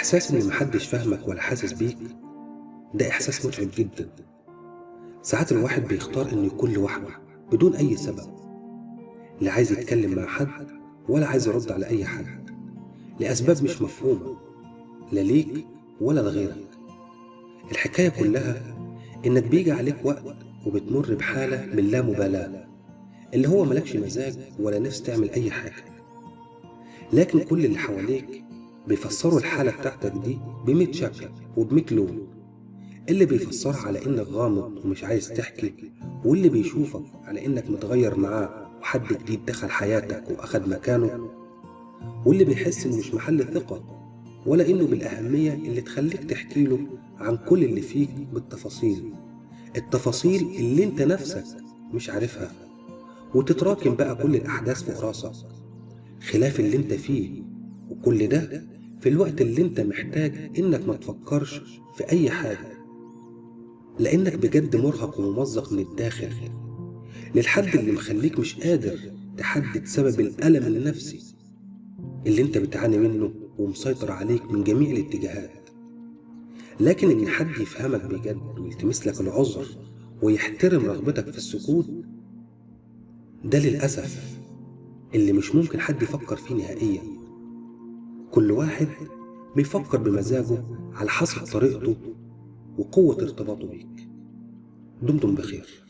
إحساس إن محدش فاهمك ولا حاسس بيك ده إحساس متعب جدا. ساعات الواحد بيختار إنه يكون لوحده بدون أي سبب، لا عايز يتكلم مع حد ولا عايز يرد على أي حد لأسباب مش مفهومة، لا ليك ولا لغيرك. الحكاية كلها إنك بيجي عليك وقت وبتمر بحالة من لا مبالاة، اللي هو ملكش مزاج ولا نفس تعمل أي حاجة، لكن كل اللي حواليك بيفسروا الحالة بتاعتك دي ب100 شكل وب100 لون. اللي بيفسرها على إنك غامض ومش عايز تحكي، واللي بيشوفك على إنك متغير معاه وحد جديد دخل حياتك وأخد مكانه، واللي بيحس إنه مش محل ثقة ولا إنه بالأهمية اللي تخليك تحكي له عن كل اللي فيك بالتفاصيل، التفاصيل اللي انت نفسك مش عارفها، وتتراكم بقى كل الأحداث فوق راسك خلاف اللي انت فيه. وكل ده في الوقت اللي انت محتاج انك ما تفكرش في اي حاجة، لانك بجد مرهق وممزق من الداخل للحد اللي مخليك مش قادر تحدد سبب الألم النفسي اللي انت بتعاني منه ومسيطر عليك من جميع الاتجاهات. لكن ان حد يفهمك بجد ويلتمس لك العذر ويحترم رغبتك في السكوت، ده للأسف اللي مش ممكن حد يفكر فيه نهائيا. كل واحد بيفكر بمزاجه على حسب طريقته وقوة ارتباطه بيك. دمتم بخير.